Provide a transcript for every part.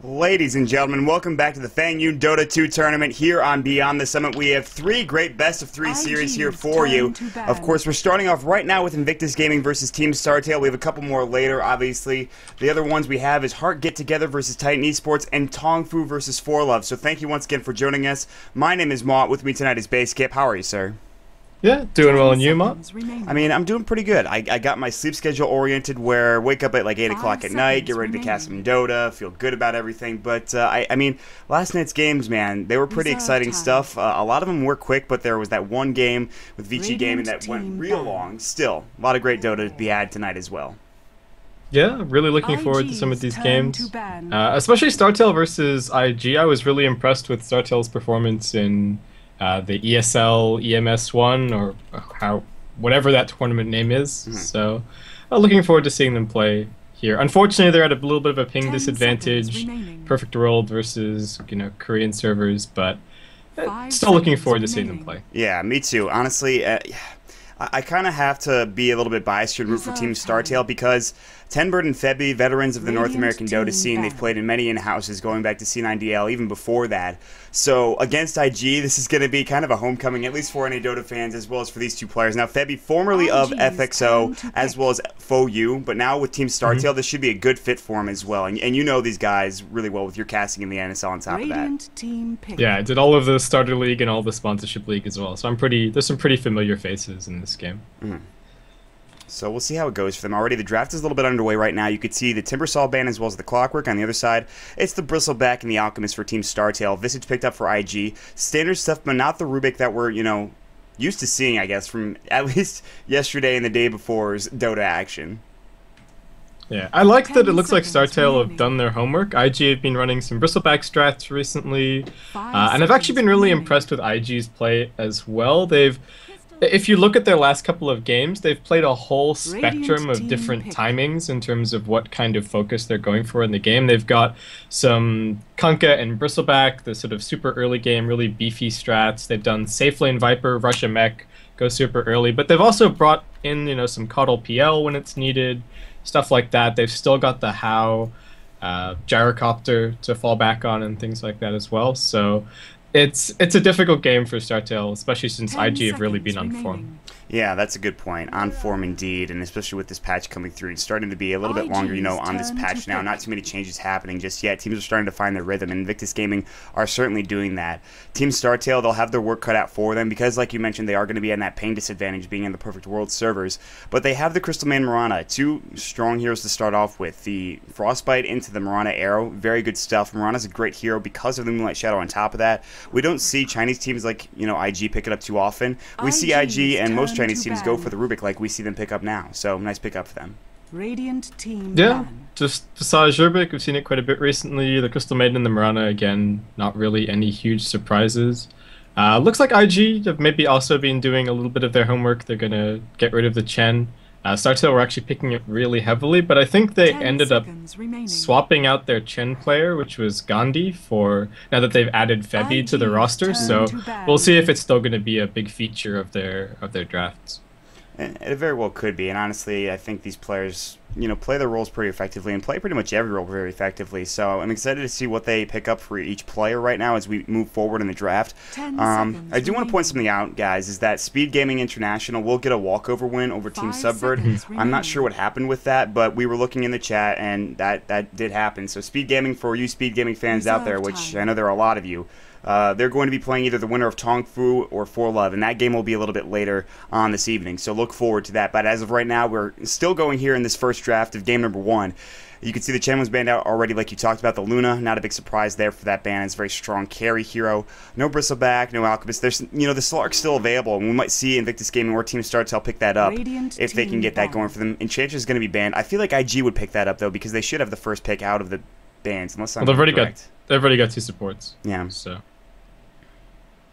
Ladies and gentlemen, welcome back to the Fengyun Dota 2 tournament here on Beyond the Summit. We have three great best-of-3 series here for you. Of course, we're starting off right now with Invictus Gaming versus Team Startale. We have a couple more later, obviously. The other ones we have is Heart Get Together versus Titan Esports and Tongfu versus Forlove. So thank you once again for joining us. My name is Mott. With me tonight is Baseskip. How are you, sir? Yeah, doing well, and you, Mott? I mean, I'm doing pretty good. I got my sleep schedule oriented where wake up at like 8 o'clock at night, get ready to cast some Dota, feel good about everything. But, I mean, last night's games, man, they were pretty exciting stuff. A lot of them were quick, but there was that one game with Vici Gaming that went real long. Still, a lot of great Dota to be had tonight as well. Yeah, really looking forward to some of these games. Especially Startale versus IG. I was really impressed with Startale's performance in the ESL EMS1 or whatever that tournament name is. So looking forward to seeing them play here. Unfortunately, they're at a little bit of a ping disadvantage. Perfect World versus Korean servers, but still looking forward to seeing them play. Yeah, me too. Honestly, I kind of have to be a little bit biased here and root for Team Startale because Tenbird and Febby, veterans of the North American Dota scene, they've played in many in-houses going back to C9DL, even before that. So against IG, this is going to be kind of a homecoming, at least for any Dota fans, as well as for these two players. Now, Febby, formerly of FXO, as well as FOU, but now with Team Startale, this should be a good fit for him as well. And you know these guys really well with your casting in the NSL on top of that. Yeah, I did all of the Starter League and all the Sponsorship League as well, so there's some pretty familiar faces in this game. So we'll see how it goes for them. Already the draft is a little bit underway right now. You could see the Timbersaw band as well as the Clockwork. On the other side, it's the Bristleback and the Alchemist for Team Startale. Visage picked up for IG. Standard stuff, but not the Rubik that we're, used to seeing, I guess, from at least yesterday and the day before's Dota action. Yeah, I like that it looks like Startale have done their homework. IG have been running some Bristleback strats recently, and I've actually been really impressed with IG's play as well. If you look at their last couple of games, they've played a whole spectrum of different timings in terms of what kind of focus they're going for in the game. They've got some Kunkka and Bristleback, the sort of super early game, really beefy strats. They've done Safe Lane Viper, Russia Mech, go super early. But they've also brought in, some Coddle PL when it's needed, stuff like that. They've still got the HOW gyrocopter to fall back on and things like that as well. So it's a difficult game for Startale, especially since IG have really been on form. Yeah, that's a good point. On form indeed, and especially with this patch coming through. It's starting to be a little bit longer, on this patch now. Not too many changes happening just yet. Teams are starting to find their rhythm, and Invictus Gaming are certainly doing that. Team Startale, they'll have their work cut out for them because, like you mentioned, they are going to be in that ping disadvantage being in the Perfect World servers. But they have the Crystal Man Mirana, two strong heroes to start off with. The Frostbite into the Mirana Arrow, very good stuff. Mirana's a great hero because of the Moonlight Shadow on top of that. We don't see Chinese teams like, IG pick it up too often. We see IG and most Chinese teams go for the Rubik like we see them pick up now. So, nice pick up for them. Radiant team. Yeah, just Visage Rubik, we've seen it quite a bit recently. The Crystal Maiden and the Mirana, again, not really any huge surprises. Looks like IG have maybe also been doing a little bit of their homework. They're going to get rid of the Chen. Startale were actually picking it really heavily, but I think they ended up swapping out their Chen player, which was Gandhi, for now that they've added Febby to the roster. So we'll see if it's still going to be a big feature of their drafts. It very well could be, and honestly, I think these players, play their roles pretty effectively and play pretty much every role very effectively. So I'm excited to see what they pick up for each player right now as we move forward in the draft. I do want to point something out, guys, is that Speed Gaming International will get a walkover win over Team Subvert. I'm not sure what happened with that, but we were looking in the chat, and that did happen. So Speed Gaming, for you Speed Gaming fans out there, which I know there are a lot of you, they're going to be playing either the winner of Tongfu or Forlove, and that game will be a little bit later on this evening, so look forward to that. But as of right now, we're still going here in this first draft of game number 1. You can see the Chen was banned out already, like you talked about. The Luna, not a big surprise there for that ban. It's a very strong carry hero. No Bristleback, no Alchemist. There's, the Slark's still available, and we might see Invictus Gaming or Team Startale pick that up if they can get that going for them. Enchantress is going to be banned. I feel like IG would pick that up, though, because they should have the first pick out of the bans, unless I'm they've already correct. They've already got 2 supports. Yeah. So.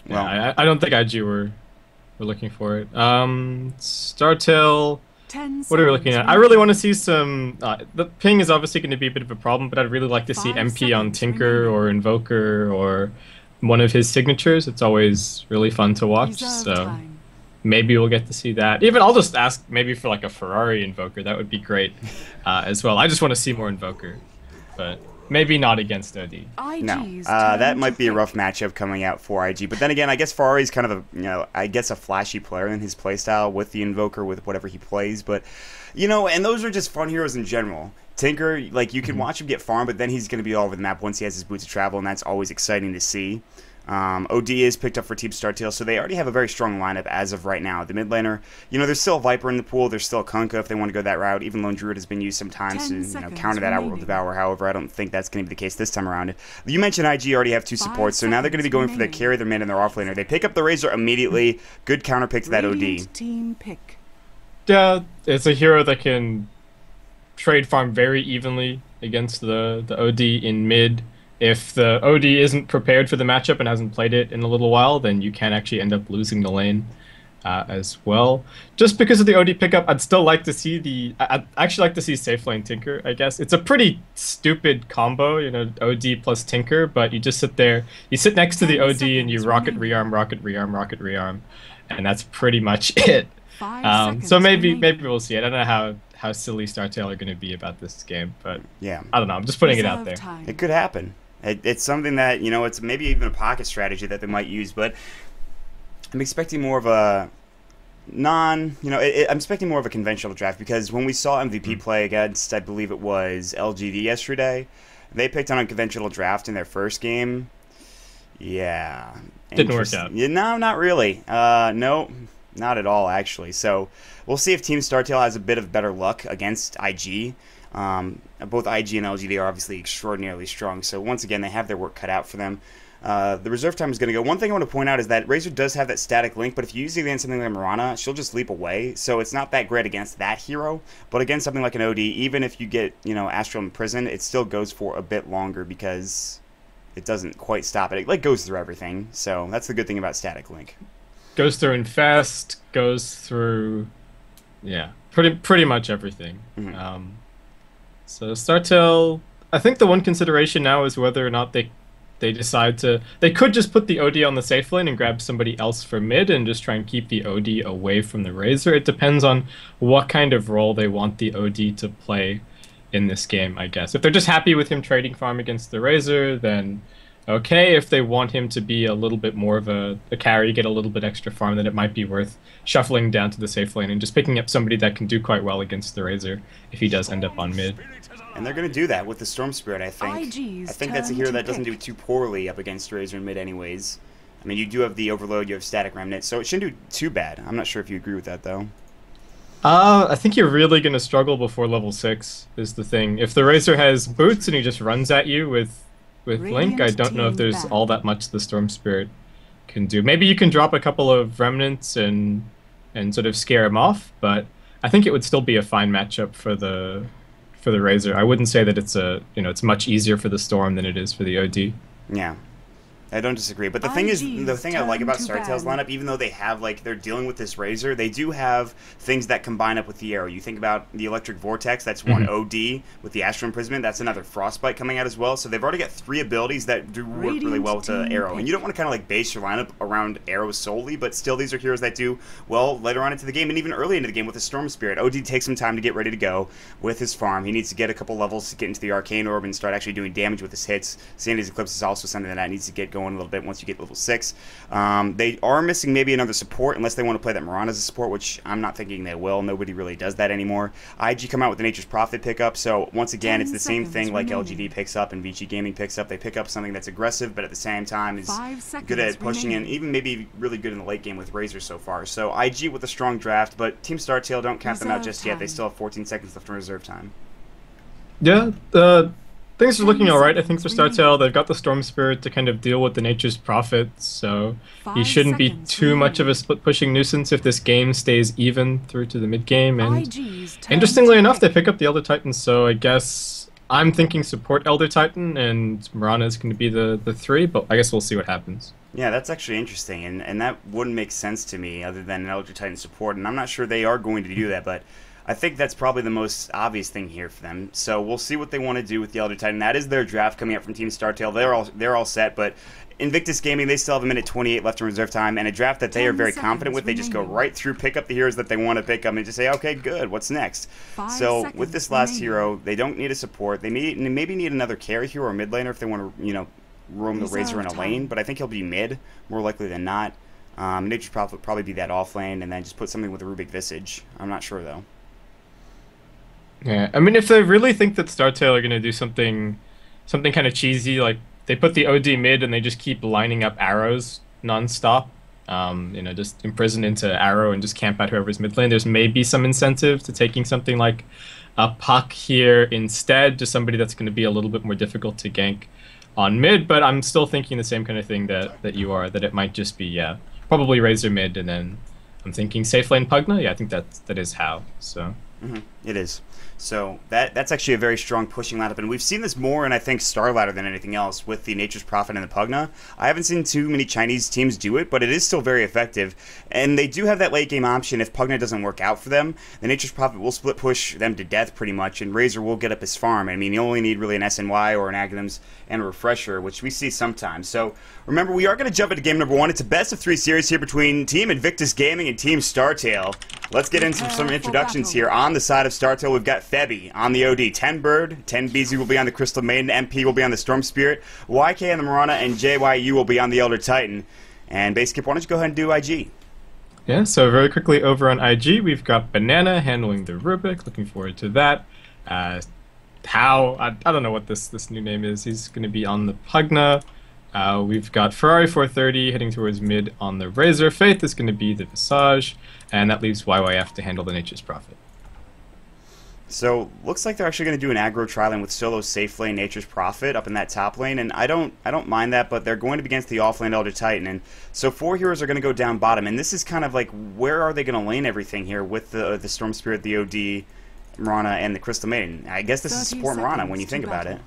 Yeah, I don't think IG were looking for it. Startale, what are we looking at? I really want to see some... the ping is obviously going to be a bit of a problem, but I'd really like to see MP on Tinker or Invoker or one of his signatures. It's always really fun to watch, so maybe we'll get to see that. Even I'll just ask maybe for like a Ferrari Invoker. That would be great as well. I just want to see more Invoker. but maybe not against OD. No, that might be a rough matchup coming out for IG. But then again, I guess Ferrari's kind of I guess a flashy player in his playstyle with the Invoker, with whatever he plays. But, and those are just fun heroes in general. Tinker, like, you can watch him get farmed, but then he's going to be all over the map once he has his boots of travel, and that's always exciting to see. OD is picked up for Team Startale, so they already have a very strong lineup as of right now. The mid laner, there's still a Viper in the pool, there's still a Kunkka if they want to go that route. Even Lone Druid has been used sometimes to counter that Outworld Devour. However, I don't think that's going to be the case this time around. You mentioned IG already have 2 supports, so now they're going to be going for their carry, their mid, and their offlaner. They pick up the Razor immediately. Good counter pick to that OD. Team pick. Yeah, it's a hero that can trade farm very evenly against the OD in mid. If the OD isn't prepared for the matchup and hasn't played it in a little while, then you can actually end up losing the lane as well. Just because of the OD pickup, I'd still like to see I'd actually like to see safe lane Tinker, I guess. It's a pretty stupid combo, OD plus Tinker, but you just sit there, you sit next to the OD and you rocket rearm, rocket rearm, rocket rearm, and that's pretty much it. So maybe we'll see. I don't know how silly Startale are going to be about this game, but yeah, I don't know. I'm just putting it out there. It could happen. It's something that, it's maybe even a pocket strategy that they might use, but I'm expecting more of a I'm expecting more of a conventional draft, because when we saw MVP play against, I believe it was LGD yesterday, they picked on a conventional draft in their first game. Yeah. Didn't work out. Yeah, no, not really. No, not at all, actually. So we'll see if Team Startale has a bit of better luck against IG. Both IG and LGD are obviously extraordinarily strong, so once again, they have their work cut out for them. The reserve time is going to go. One thing I want to point out is that Razor does have that static link, but if you use it against something like Mirana, she'll just leap away, so it's not that great against that hero. But against something like an OD, even if you get, Astral Imprisoned, it still goes for a bit longer because it doesn't quite stop it. It goes through everything, so that's the good thing about static link. Goes through Infest, goes through, yeah, pretty much everything. Mm-hmm. So Startale, I think the one consideration now is whether or not they decide to... They could just put the OD on the safe lane and grab somebody else for mid and just try and keep the OD away from the Razor. It depends on what kind of role they want the OD to play in this game, I guess. If they're just happy with him trading farm against the Razor, then okay. If they want him to be a little bit more of a carry, get a little bit extra farm, then it might be worth shuffling down to the safe lane and just picking up somebody that can do quite well against the Razor if he does end up on mid. And they're going to do that with the Storm Spirit, I think. I think that's a hero that doesn't do too poorly up against Razor in mid anyways. I mean, you do have the Overload, you have Static Remnant, so it shouldn't do too bad. I'm not sure if you agree with that, though. I think you're really going to struggle before level 6 is the thing. If the Razor has boots and he just runs at you with Link, I don't know if there's all that much the Storm Spirit can do. Maybe you can drop a couple of Remnants and sort of scare him off, but I think it would still be a fine matchup for the Razor. I wouldn't say that it's much easier for the Storm than it is for the OD. Yeah. I don't disagree, but the thing I like about Startale's lineup, even though they have, they're dealing with this Razor, they do have things that combine up with the arrow. You think about the Electric Vortex, that's one OD, with the Astral Imprisonment, that's another Frostbite coming out as well, so they've already got 3 abilities that do work really well with the arrow. And you don't want to kind of base your lineup around arrows solely, but still these are heroes that do well later on into the game, and even early into the game with the Storm Spirit. OD takes some time to get ready to go with his farm. He needs to get a couple levels to get into the Arcane Orb and start actually doing damage with his hits. Sandy's Eclipse is also something that needs to get going a little bit once you get level 6. They are missing maybe another support unless they want to play that Mirana as a support, which I'm not thinking they will. Nobody really does that anymore. IG come out with the Nature's Prophet pickup, so once again it's the same thing like LGD picks up and VG Gaming picks up. They pick up something that's aggressive but at the same time is good at pushing in, even maybe really good in the late game with Razor so far. So IG with a strong draft, but Team Startale, don't count them out just yet. They still have 14 seconds left in reserve time. Yeah, things are looking alright, I think, for Startale. They've got the Storm Spirit to kind of deal with the Nature's Prophet, so he shouldn't be too much of a split-pushing nuisance if this game stays even through to the mid-game. And interestingly enough, they pick up the Elder Titan, so I guess I'm thinking support Elder Titan, and Mirana is going to be the 3, but I guess we'll see what happens. Yeah, that's actually interesting, and that wouldn't make sense to me other than an Elder Titan support, and I'm not sure they are going to do that, but I think that's probably the most obvious thing here for them. So we'll see what they want to do with the Elder Titan. That is their draft coming up from Team Startale. They're all set, but Invictus Gaming, they still have a minute 28 left in reserve time, and a draft that they are very confident with. They just go right through, pick up the heroes that they want to pick up, and just say, okay, good, what's next? So with this last hero, they don't need a support. They maybe need another carry hero or mid laner if they want to, roam the Razor in a lane, but I think he'll be mid, more likely than not. Nature's Prophet would probably be that off lane, and then just put something with a Rubik Visage. I'm not sure, though. Yeah, I mean, if they really think that Startale are going to do something kind of cheesy, like they put the OD mid and they just keep lining up arrows nonstop, just imprison into arrow and just camp out whoever's mid lane, there's maybe some incentive to taking something like a Puck here instead, just somebody that's going to be a little bit more difficult to gank on mid, but I'm still thinking the same kind of thing that you are, that it might just be, probably Razor mid, and then I'm thinking safe lane Pugna. Yeah, I think that is how, so. It is. So that's actually a very strong pushing lineup, and we've seen this more in, I think, Starladder than anything else with the Nature's Prophet and the Pugna. I haven't seen too many Chinese teams do it, but it is still very effective, and they do have that late game option. If Pugna doesn't work out for them, the Nature's Prophet will split push them to death pretty much, and Razor will get up his farm. I mean, you only need really an SNY or an Aghanims and a Refresher, which we see sometimes. So remember, we are going to jump into game number 1. It's a best-of-3 series here between Team Invictus Gaming and Team Startale. Let's get into some introductions here. On the side of Startale, we've got Febby on the OD. 10 Bird, 10 BZ will be on the Crystal Maiden, MP will be on the Storm Spirit, YK on the Marana, and JYU will be on the Elder Titan. And Basecamp, why don't you go ahead and do IG? Yeah, so very quickly over on IG, we've got Banana handling the Rubik. Looking forward to that. I don't know what this new name is. He's going to be on the Pugna. We've got Ferrari 430 heading towards mid on the Razor. Faith is going to be the Visage, and that leaves YYF to handle the Nature's Prophet. So looks like they're actually going to do an aggro tri-lane with solo safe lane Nature's Prophet up in that top lane, and I don't mind that, but they're going to be against the off lane Elder Titan, and so 4 heroes are going to go down bottom, and this is kind of like, where are they going to lane everything here with the Storm Spirit, the OD, Marana, and the Crystal Maiden? I guess this is support Marana when you think about it.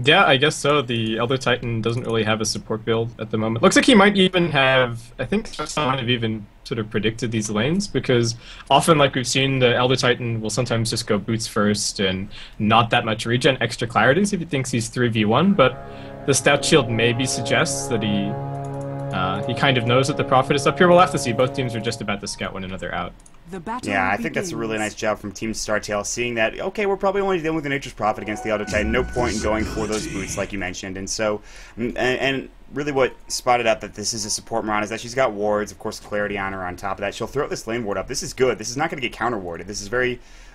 Yeah, I guess so. The Elder Titan doesn't really have a support build at the moment. Looks like he might even have, I think some might have even sort of predicted these lanes, because often, like we've seen, the Elder Titan will sometimes just go boots first and not that much regen, extra clarities if he thinks he's 3v1, but the stat shield maybe suggests that he kind of knows that the Prophet is up here. We'll have to see. Both teams are just about to scout one another out. Yeah, I think that's a really nice job from Team Startale, seeing that, okay, we're probably only dealing with the Nature's Prophet against the Elder Titan, no point in going for those boots, like you mentioned, and so, and really what spotted out that this is a support Marana is that she's got wards, of course, Clarity on her on top of that. She'll throw this lane ward up. This is good. This is not going to get counter warded. This is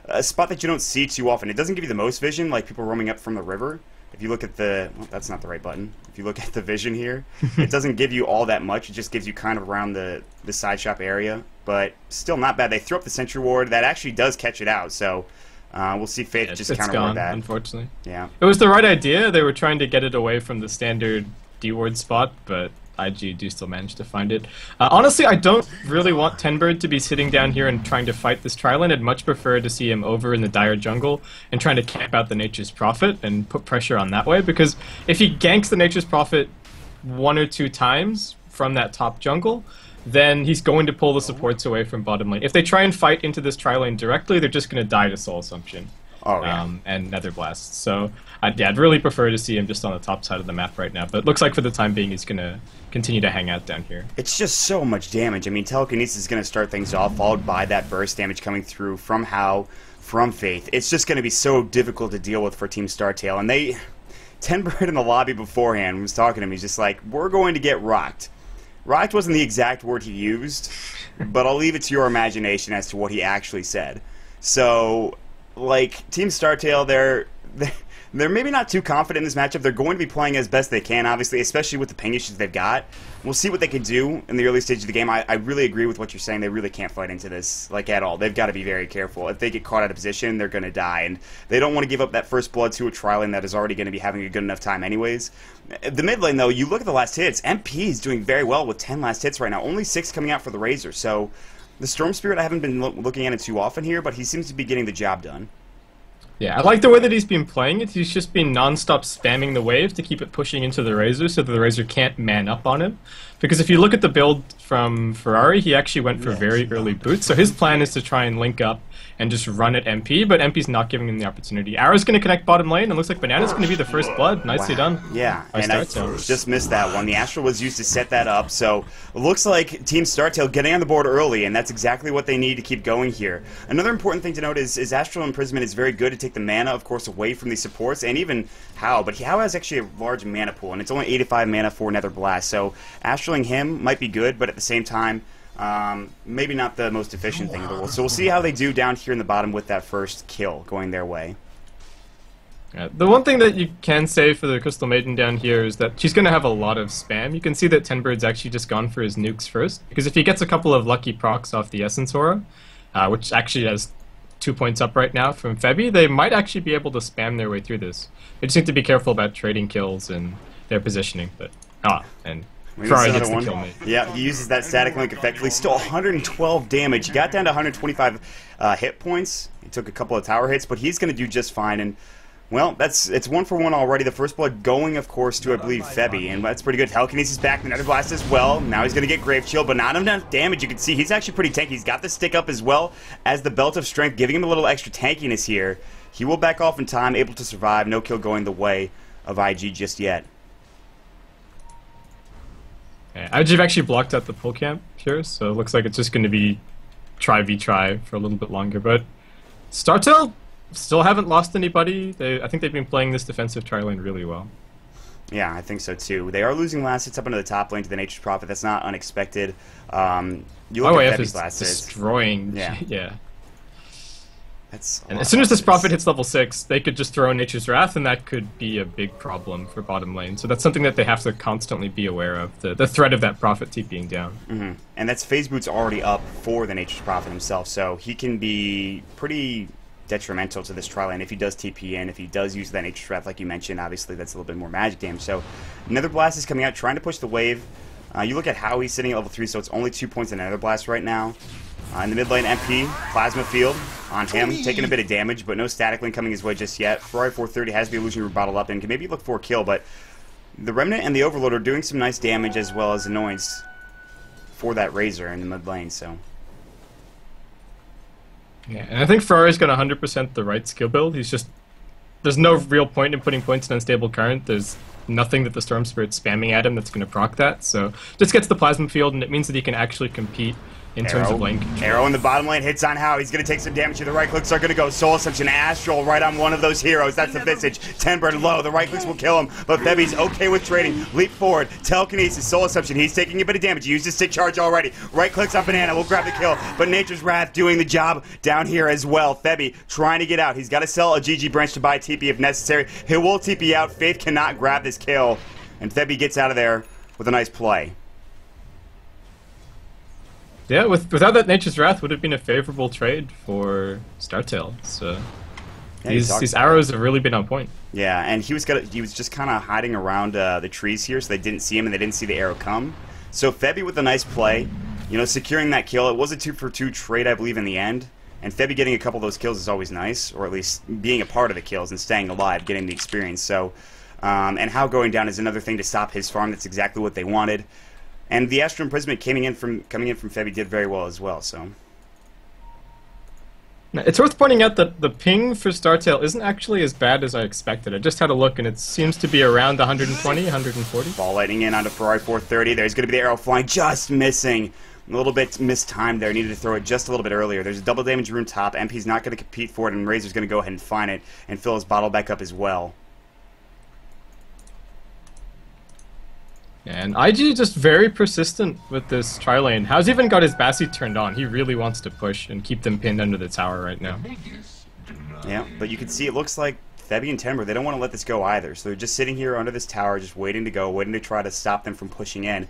a spot that you don't see too often. It doesn't give you the most vision, like people roaming up from the river. If you look at well, that's not the right button. If you look at the vision here, it doesn't give you all that much. It just gives you kind of around the side shop area, but still not bad. They throw up the sentry ward. That actually does catch it out, so we'll see Faith just counter ward that. Unfortunately. Yeah. It was the right idea. They were trying to get it away from the standard D-ward spot, but IG do still manage to find it. Honestly, I don't really want Tenbird to be sitting down here and trying to fight this tri-lane. I'd much prefer to see him over in the Dire jungle and trying to camp out the Nature's Prophet and put pressure on that way, because if he ganks the Nature's Prophet 1 or 2 times from that top jungle, then he's going to pull the supports away from bottom lane. If they try and fight into this tri-lane directly, they're just going to die to Soul Assumption. Oh, yeah. And Nether Blast. So I'd really prefer to see him just on the top side of the map right now. But it looks like for the time being he's going to continue to hang out down here. It's just so much damage. I mean, Telekinesis is going to start things off, followed by that burst damage coming through from How, from Faith. It's just going to be so difficult to deal with for Team Startale. And Tenbird in the lobby beforehand was talking to me. He's just like, we're going to get rocked. Rocked wasn't the exact word he used, but I'll leave it to your imagination as to what he actually said. So, like, Team Startale, they're maybe not too confident in this matchup. They're going to be playing as best they can, obviously, especially with the ping issues they've got. We'll see what they can do in the early stage of the game. I really agree with what you're saying. They really can't fight into this, like, at all. They've got to be very careful. If they get caught out of position, they're going to die, and they don't want to give up that first blood to a tri-lane that is already going to be having a good enough time anyways. The mid lane, though, you look at the last hits. MP is doing very well with 10 last hits right now. Only 6 coming out for the Razor, so the Storm Spirit I haven't been looking at it too often here, but he seems to be getting the job done. Yeah, I like the way that he's been playing it. He's just been non-stop spamming the wave to keep it pushing into the Razor so that the Razor can't man up on him. Because if you look at the build from Ferrari, he actually went for very early boots. So his plan is to try and link up and just run at MP, but MP's not giving him the opportunity. Arrow's going to connect bottom lane, and looks like Banana's going to be the first blood. Nicely done. Yeah, and I just missed that one. The Astral was used to set that up, so it looks like Team Startale getting on the board early, and that's exactly what they need to keep going here. Another important thing to note is Astral Imprisonment is very good to take the mana, of course, away from these supports, and even How, but How has actually a large mana pool, and it's only 85 mana for Nether Blast, so Astraling him might be good, but at the same time, maybe not the most efficient thing in the world. So we'll see how they do down here in the bottom with that first kill going their way. Yeah, the one thing that you can say for the Crystal Maiden down here is that she's going to have a lot of spam. You can see that Tenbird's actually just gone for his nukes first, because if he gets a couple of lucky procs off the Essence Aura, which actually has 2 points up right now from Febby, they might actually be able to spam their way through this. They just need to be careful about trading kills and their positioning. But and Ferrari gets the kill, mate. Yeah, he uses that static link effectively. Still 112 damage. He got down to 125 hit points. He took a couple of tower hits, but he's going to do just fine. And well, it's 1 for 1 already. The first blood going, of course, to, I believe, Febby, and that's pretty good. Telekinesis back, the Nether Blast as well. Now he's going to get Grave Shield, but not enough damage. You can see he's actually pretty tanky. He's got the stick up as well as the Belt of Strength, giving him a little extra tankiness here. He will back off in time, able to survive. No kill going the way of IG just yet. Yeah, IG've actually blocked out the pull camp here, so it looks like it's just going to be try v try for a little bit longer. But Startale still haven't lost anybody. I think they've been playing this defensive tri lane really well. Yeah, I think so too. They are losing last hits up into the top lane to the Nature's Prophet. That's not unexpected. You look at Febby's last hits. Destroying. Yeah. Yeah. And as soon as this Prophet hits level 6, they could just throw Nature's Wrath, and that could be a big problem for bottom lane. So that's something that they have to constantly be aware of, the threat of that Prophet TPing down. Mm-hmm. And that's Phase Boot's already up for the Nature's Prophet himself, so he can be pretty detrimental to this tri lane if he does TP in, if he does use that Nature's Wrath like you mentioned. Obviously that's a little bit more magic damage. So Nether Blast is coming out, trying to push the wave. You look at how he's sitting at level 3, so it's only 2 points in Nether Blast right now. In the mid lane, MP, Plasma Field on him, taking a bit of damage, but no Static Link coming his way just yet. Ferrari 430 has the Illusion Root bottled up and can maybe look for a kill, but the Remnant and the Overlord are doing some nice damage as well as annoyance for that Razor in the mid lane, so. Yeah, and I think Ferrari's got 100% the right skill build. He's just... There's no real point in putting points in Unstable Current. There's nothing that the Storm Spirit's spamming at him that's going to proc that, so just gets the Plasma Field, and it means that he can actually compete in terms of lane control. Arrow in the bottom lane hits on How. He's going to take some damage here. The right clicks are going to go. Soul Assumption, Astral right on one of those heroes. That's the Visage. Tenbird low. The right clicks will kill him, but Febby's okay with trading. Leap forward. Telekinesis, Soul Assumption. He's taking a bit of damage. He used his stick charge already. Right clicks on Banana. We'll grab the kill, but Nature's Wrath doing the job down here as well. Febby trying to get out. He's got to sell a GG branch to buy TP if necessary. He will TP out. Faith cannot grab this kill, and Febby gets out of there with a nice play. Yeah, without that Nature's Wrath would have been a favorable trade for Startale. So yeah, these arrows have really been on point. Yeah, and he was just kind of hiding around the trees here, so they didn't see him and they didn't see the arrow come. So Febby with a nice play, you know, securing that kill. It was a 2-for-2 trade, I believe, in the end. And Febby getting a couple of those kills is always nice, or at least being a part of the kills and staying alive, getting the experience. So, and How going down is another thing to stop his farm. That's exactly what they wanted. And the Astral Imprisonment coming in from Febby did very well as well. So it's worth pointing out that the ping for Startale isn't actually as bad as I expected. I just had a look, and it seems to be around 120, 140. Ball lightning in onto Ferrari 430. There's going to be the arrow flying, just missing. A little bit mistimed there. Needed to throw it just a little bit earlier. There's a double damage rune top. MP's not going to compete for it, and Razor's going to go ahead and find it and fill his bottle back up as well. And IG is just very persistent with this tri lane. How's even got his Bassi turned on. He really wants to push and keep them pinned under the tower right now. Yeah, but you can see it looks like Febby and Timber, they don't want to let this go either. So they're just sitting here under this tower, just waiting to go, waiting to try to stop them from pushing in.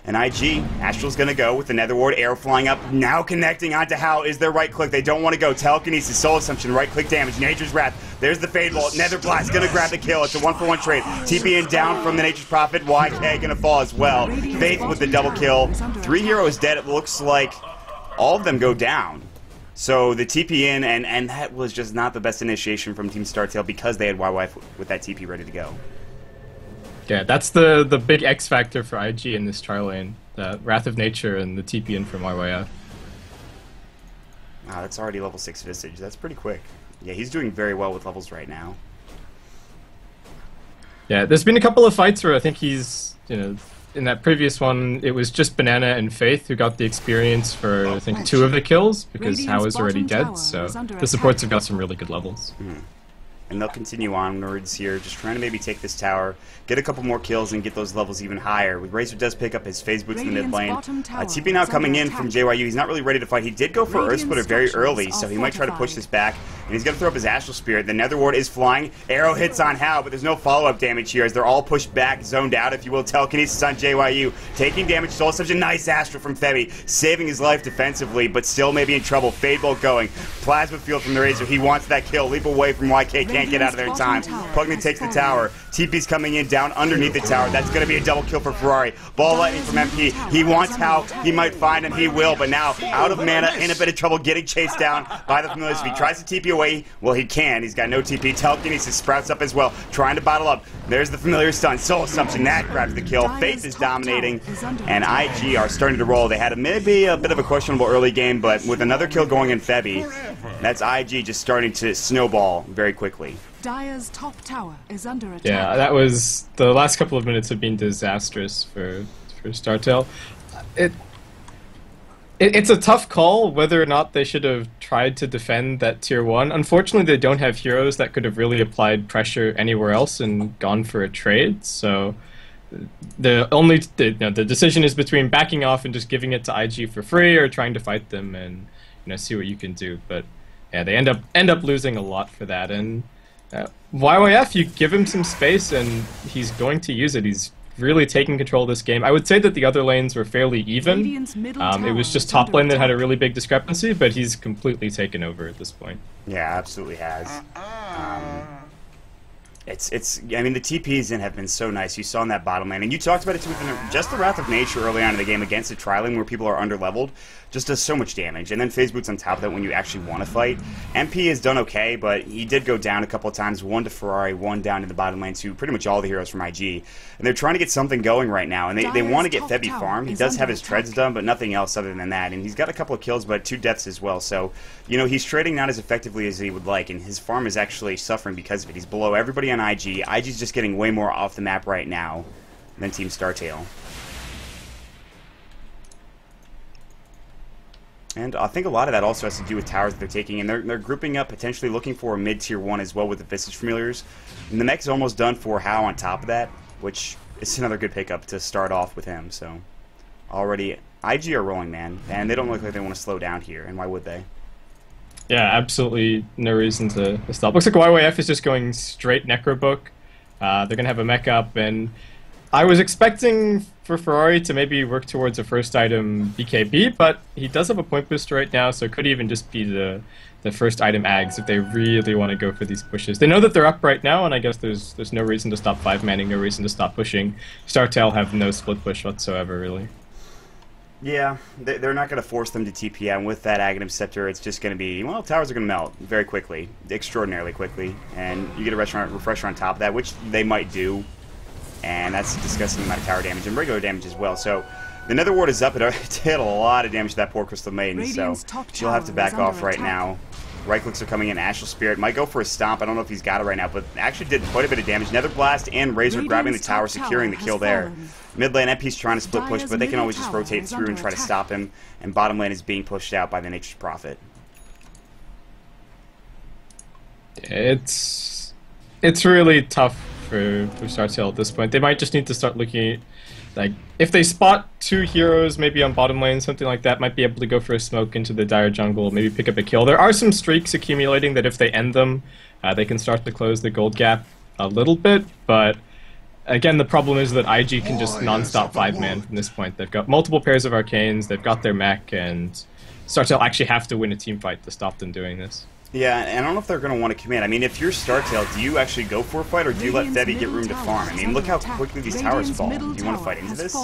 And IG, Astral's going to go with the Nether Ward, arrow flying up, now connecting onto How is their right click. They don't want to go. Telekinesis, Soul Assumption, right click damage, Nature's Wrath. There's the Fade Bolt, Nether Blast going to grab the kill. It's a 1-for-1 trade. TP in down from the Nature's Prophet, YK going to fall as well. Faith with the double kill. 3 heroes dead. It looks like all of them go down. So the TP in, and that was just not the best initiation from Team Startale because they had YY with that TP ready to go. Yeah, that's the big X factor for IG in this tri lane. The Wrath of Nature and the TP in from YYF. Wow, that's already level 6 Visage. That's pretty quick. Yeah, he's doing very well with levels right now. Yeah, there's been a couple of fights where I think he's, in that previous one, it was just Banana and Faith who got the experience for, I think, 2 of the kills, because Hao is already dead, so the supports have got some really good levels. And they'll continue onwards here, just trying to maybe take this tower, get a couple more kills, and get those levels even higher. Razor does pick up his phase boots in the mid lane. TP now coming in from JYU. He's not really ready to fight. He did go for Earth Splitter very early, so he might try to push this back. And he's going to throw up his Astral Spirit. The Nether Ward is flying. Arrow hits on Hao, but there's no follow-up damage here as they're all pushed back, zoned out, if you will. Telekinesis on JYU. Taking damage. Stole such a nice Astral from Febby, saving his life defensively, but still maybe in trouble. Fade Bolt going. Plasma Field from the Razor. He wants that kill. Leap away from YK. Can't get out of there in time. Pugna takes the tower. TP's coming in down underneath the tower. That's going to be a double kill for Ferrari. Ball lightning from MP. He wants Hao. He might find him. He will, but now out of mana, in a bit of trouble, getting chased down by the Familiars. If he tries to TP away, well, he can. He's got no TP. Telekinesis sprouts up as well, trying to bottle up. There's the Familiar stun. Soul Assumption. That grabs the kill. Faith is dominating, and IG are starting to roll. They had maybe a bit of a questionable early game, but with another kill going in Febby, that's IG just starting to snowball very quickly. Dire's top tower is under attack. Yeah, that was... The last couple of minutes have been disastrous for Startale. It's a tough call whether or not they should have tried to defend that tier 1. Unfortunately, they don't have heroes that could have really applied pressure anywhere else and gone for a trade, so the decision is between backing off and just giving it to IG for free or trying to fight them and see what you can do. But yeah, they end up losing a lot for that. And YYF, you give him some space and he's going to use it. He's really taking control of this game. I would say that the other lanes were fairly even. It was just top lane that had a really big discrepancy, but he's completely taken over at this point. Yeah, absolutely has. I mean, the TPs in have been so nice. You saw in that bottom lane, and you talked about it too with just the Wrath of Nature early on in the game against a tri-lane where people are under-leveled. Just does so much damage, and then phase boots on top of that when you actually want to fight. MP has done okay, but he did go down a couple of times, one to Ferrari, one down in the bottom lane to pretty much all the heroes from IG. And they're trying to get something going right now, and they want to get Febby farm. He does have his treads done, but nothing else other than that. And he's got a couple of kills, but 2 deaths as well. So, he's trading not as effectively as he would like, and his farm is actually suffering because of it. He's below everybody on IG. IG's just getting way more off the map right now than Team Startale. And I think a lot of that also has to do with towers that they're taking, and they're grouping up, potentially looking for a mid-tier 1 as well with the Visage Familiars. And the mech's almost done for Hao on top of that, which is another good pickup to start off with him. So, already, IG are rolling, man, and they don't look like they want to slow down here, and why would they? Yeah, absolutely no reason to stop. Looks like YYF is just going straight Necrobook. They're going to have a mech up, and I was expecting for Ferrari to maybe work towards a first item BKB, but he does have a point booster right now, so it could even just be the first item Ags if they really want to go for these pushes. They know that they're up right now, and I guess there's no reason to stop 5-manning, no reason to stop pushing. Startale have no split push whatsoever, really. Yeah, they're not going to force them to TP, and with that Aghanim Scepter, it's just going to be, well, towers are going to melt very quickly, extraordinarily quickly, and you get a refresher on top of that, which they might do, and that's a disgusting amount of tower damage and regular damage as well. So the Nether Ward is up. It did a lot of damage to that poor Crystal Maiden, so she'll have to back off right now. Right clicks are coming in. Astral Spirit might go for a stomp. I don't know if he's got it right now, but actually did quite a bit of damage. Nether Blast and Razor grabbing the tower, securing the kill there. Mid lane, MP's trying to split push, but they can always just rotate through and try to stop him. And bottom lane is being pushed out by the Nature's Prophet. It's really tough for Startale at this point. They might just need to start looking at, like, if they spot 2 heroes maybe on bottom lane, something like that, might be able to go for a smoke into the Dire jungle, maybe pick up a kill. There are some streaks accumulating that if they end them, they can start to close the gold gap a little bit, but again, the problem is that IG can just non-stop 5-man from this point. They've got multiple pairs of arcanes, they've got their mech, and Startale actually have to win a team fight to stop them doing this. Yeah, and I don't know if they're going to want to commit. I mean, if you're Startale, do you actually go for a fight, or do you let Febby get room to farm? I mean, look how quickly these towers fall. Do you want to fight into this?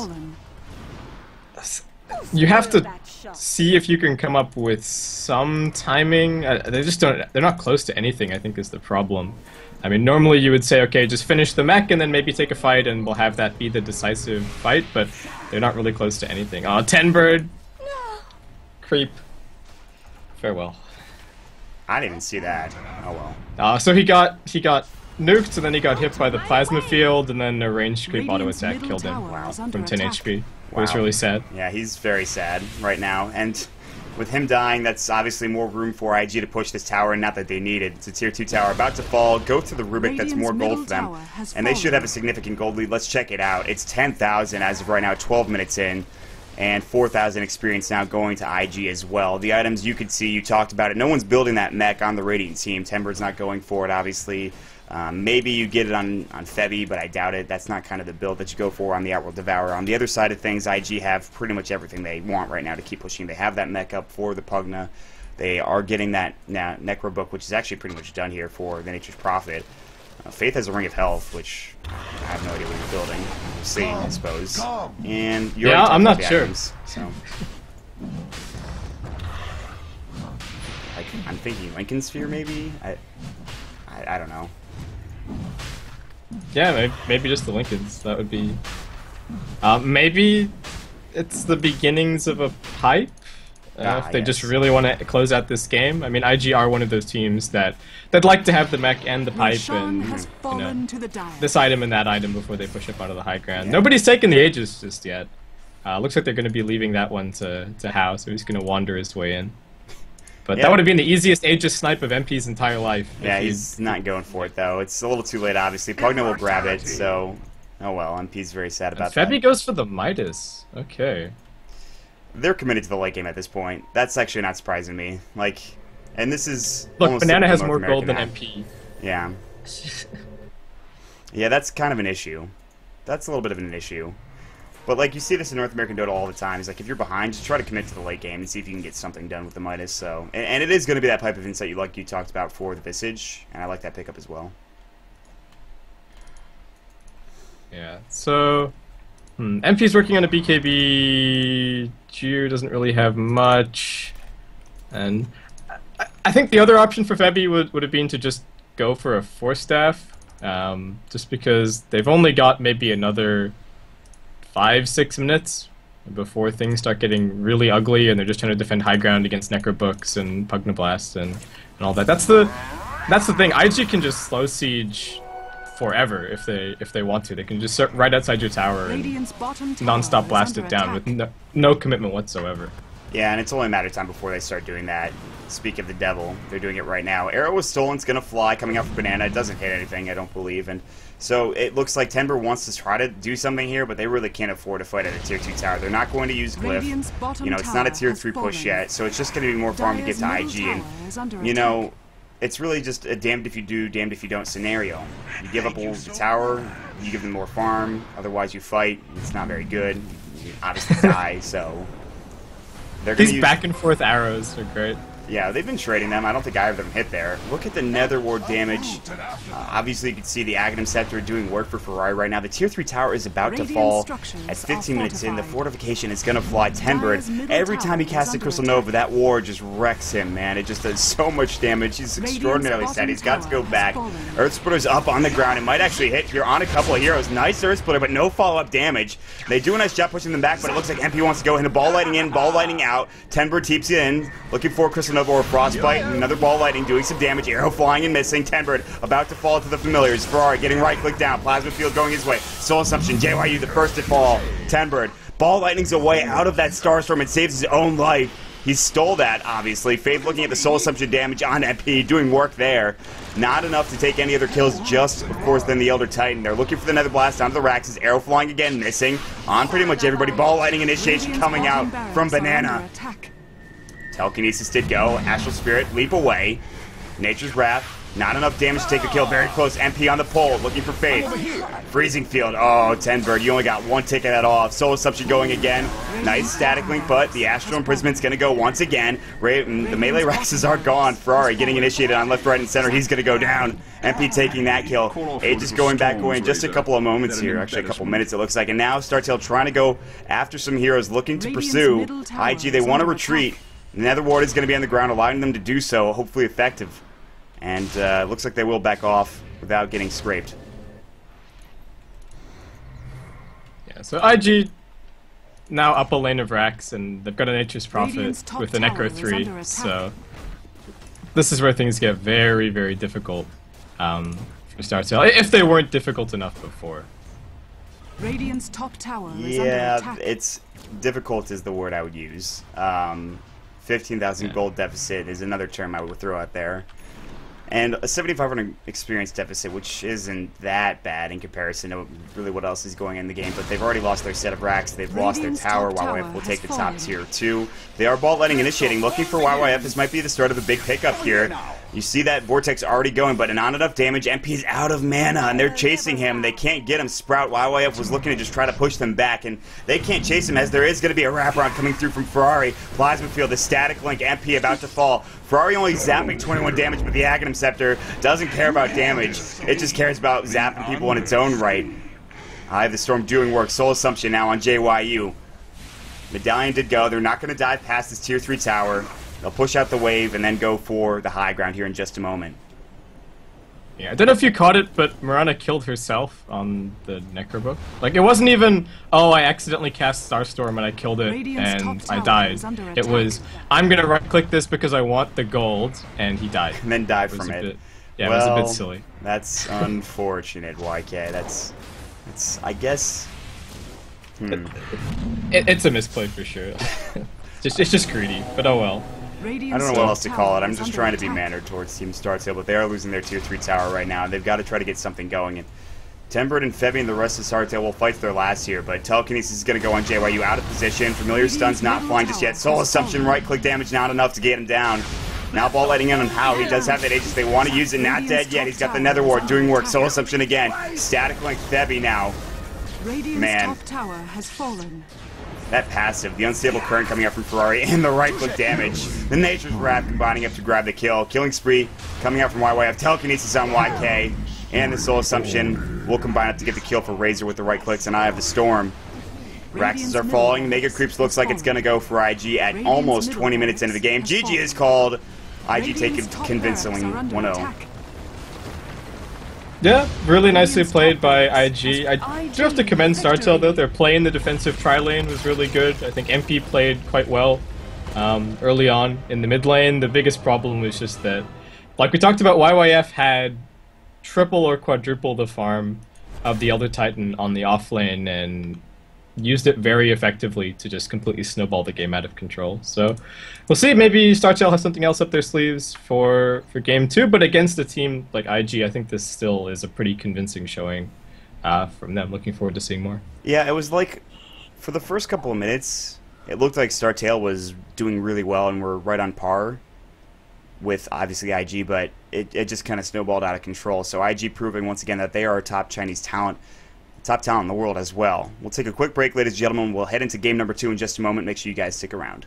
You have to see if you can come up with some timing. They just don't. They're not close to anything, I think, is the problem. I mean, normally you would say, okay, just finish the mech and then maybe take a fight and we'll have that be the decisive fight, but they're not really close to anything. Oh, 10 bird! Creep. Farewell. I didn't even see that. Oh well. So he got nuked, and then he got hit by the plasma field, and then a ranged creep auto attack killed him from 10 HP. It was really sad. Yeah, he's very sad right now, and with him dying, that's obviously more room for IG to push this tower, and not that they need it. It's a tier 2 tower about to fall. Go to the Rubik, that's more gold for them, and they should have a significant gold lead. Let's check it out. It's 10,000 as of right now, 12 minutes in, and 4,000 experience now going to IG as well. The items you could see, you talked about it. No one's building that mech on the Radiant team. Timber's not going for it, obviously. Maybe you get it on Febby, but I doubt it. That's not kind of the build that you go for on the Outworld Devourer. On the other side of things, IG have pretty much everything they want right now to keep pushing. They have that mech up for the Pugna. They are getting that Necro Book, which is actually pretty much done here for the Nature's Prophet. Faith has a Ring of Health, which I have no idea what you're building. Same, I suppose. And you're I'm not sure. Items, so. Like, I'm thinking Lincoln Sphere, maybe? I don't know. Yeah, maybe just the Lincolns. That would be... maybe it's the beginnings of a pipe? If they just really want to close out this game. I mean, IG are one of those teams that'd like to have the mech and the pipe and this item and that item before they push up out of the high ground. Yeah. Nobody's taken the Aegis just yet. Looks like they're going to be leaving that one to Hao, so he's going to wander his way in. But that would have been the easiest Aegis snipe of MP's entire life. Yeah, he's not going for it, though. It's a little too late, obviously. Pugna will grab it, so... Oh well, MP's very sad about that. Febby goes for the Midas. Okay. They're committed to the late game at this point. That's actually not surprising me. Like, and this is... Look, Banana has more gold than MP. Yeah. Yeah, that's kind of an issue. That's a little bit of an issue. But, like, you see this in North American Dota all the time. It's like, if you're behind, just try to commit to the late game and see if you can get something done with the Midas. So, and it is going to be that pipe of insight you talked about for the Visage, and I like that pickup as well. Yeah, so... MP's working on a BKB. Jir doesn't really have much. And I think the other option for Febby would have been to just go for a Force Staff. Just because they've only got maybe another 5-6 minutes before things start getting really ugly, and they're just trying to defend high ground against Necrobooks and Pugnablast and all that. That's the thing. IG can just slow siege forever if they want to. They can just sit right outside your tower and non-stop blast it down with no commitment whatsoever. Yeah, and it's only a matter of time before they start doing that. Speak of the devil, they're doing it right now. Arrow was stolen, it's going to fly, coming out for Banana. It doesn't hit anything, I don't believe. And so it looks like Timber wants to try to do something here, but they really can't afford to fight at a tier 2 tower. They're not going to use Glyph. You know, it's not a tier 3 push yet, so it's just going to be more farm to get to IG. And, you know, it's really just a damned if you do, damned if you don't scenario. You give up the tower, you give them more farm, otherwise you fight. It's not very good. You obviously die, so... These back and forth arrows are great. Yeah, they've been trading them. I don't think either of them hit there. Look at the Nether Ward damage. Obviously, you can see the Aghanim Scepter doing work for Ferrari right now. The Tier 3 tower is about to fall at 15 minutes in. The fortification is going to fly. 10 bird. Every time he casts a Crystal Nova, that ward just wrecks him, man. It just does so much damage. He's extraordinarily sad. He's got to go back. Earth Splitter's up on the ground. It might actually hit here on a couple of heroes. Nice Earth Splitter, but no follow-up damage. They do a nice job pushing them back, but it looks like MP wants to go into ball lighting in, ball lighting out. 10 bird keeps it in, looking for Crystal Nova or Frostbite, and another ball lightning doing some damage. Arrow flying and missing. 10 bird about to fall to the familiars. Ferrari getting right click down. Plasma field going his way. Soul Assumption. JYU the first to fall. 10 bird. Ball lightning's away out of that Starstorm and saves his own life. He stole that, obviously. Faith looking at the Soul Assumption damage on MP, doing work there. Not enough to take any other kills, just, of course, then the Elder Titan. They're looking for the Nether Blast onto the Raxes. Arrow flying again, missing on pretty much everybody. Ball lightning initiation coming out from Banana. Telekinesis did go. Astral Spirit, leap away. Nature's Wrath Not enough damage to take the kill. Very close. MP on the pole, looking for Faith. Freezing Field. Oh, 10 Bird, you only got one tick of that off. Soul Assumption going again. Nice static link, but the Astral Imprisoment's going to go once again. The melee Rexes are gone. Ferrari getting initiated on left, right, and center. He's going to go down. MP taking that kill. Aegis going back away in just a couple of moments here. Actually, a couple minutes it looks like. And now Startale trying to go after some heroes, looking to pursue. IG, they want to retreat. Nether Ward is going to be on the ground, allowing them to do so, hopefully effective. And looks like they will back off without getting scraped. Yeah, so IG now up a lane of Rax, and they've got an Nature's Prophet with the Necro 3, so this is where things get very, very difficult for Startale, if they weren't difficult enough before. Radiant's top tower is under Yeah, attack. it's difficult is the word I would use. 15,000 gold deficit is another term I would throw out there. And a 7,500 experience deficit, which isn't that bad in comparison to really what else is going in the game. But they've already lost their set of racks. They've lost their tower. YYF will take the top tier 2. They are ball letting initiating, looking for YYF. This might be the start of a big pickup here. You see that Vortex already going, but not enough damage. MP's out of mana, and they're chasing him. They can't get him. Sprout, YYF was looking to just try to push them back, and they can't chase him as there is going to be a wraparound coming through from Ferrari. Plasma Field, the static link, MP about to fall. Ferrari only zapping 21 damage, but the Aghanim Scepter doesn't care about damage. It just cares about zapping people in its own right. I have the Storm doing work. Soul Assumption now on JYU. Medallion did go. They're not going to dive past this tier 3 tower. They'll push out the wave and then go for the high ground here in just a moment. Yeah, I don't know if you caught it, but Mirana killed herself on the Necrobook. Like, it wasn't even, oh, I accidentally cast Starstorm and I killed it and I died. It was, I'm gonna right-click this because I want the gold, and he died. And then died from it. Yeah, well, it was a bit silly. That's unfortunate, YK. That's I guess... It's a misplay for sure. It's just greedy, but oh well. I don't know what else to call it. I'm just trying to be mannered towards Team Startale, but they are losing their tier 3 tower right now, and they've got to try to get something going. And Tenbird and Febby and the rest of Startale will fight to their last here, but Telekinesis is going to go on JYU out of position. Familiar Stun's not flying just yet. Soul Assumption, right-click damage, not enough to get him down. Now ball letting in on how he does have that Aegis. They want to use it, not dead yet. He's got the Nether Ward doing work. Soul Assumption again. Static link Febby now. Man. Top tower has fallen. That passive, the unstable current coming out from Ferrari, and the right-click damage. The Nature's Wrath combining up to grab the kill. Killing Spree coming out from YYF. Telekinesis on YK. And the Soul Assumption will combine up to get the kill for Razor with the right-clicks, and Eye of the Storm. Raxes are falling. Mega Creeps looks like it's going to go for IG at almost 20 minutes into the game. GG is called. IG taking convincingly 1-0. Yeah, really nicely played by IG. I do have to commend Startale though. Their play in the defensive tri-lane was really good. I think MP played quite well early on. In the mid lane, the biggest problem was just that, like we talked about, YYF had triple or quadruple the farm of the Elder Titan on the off lane and used it very effectively to just completely snowball the game out of control. So we'll see. Maybe Startale has something else up their sleeves for game 2, but against a team like IG, I think this still is a pretty convincing showing from them. Looking forward to seeing more. Yeah, it was like, for the first couple of minutes, it looked like Startale was doing really well and we're right on par with, obviously, IG, but it just kind of snowballed out of control. So IG proving, once again, that they are a top Chinese talent. Top talent in the world as well. We'll take a quick break, ladies and gentlemen. We'll head into game number 2 in just a moment. Make sure you guys stick around.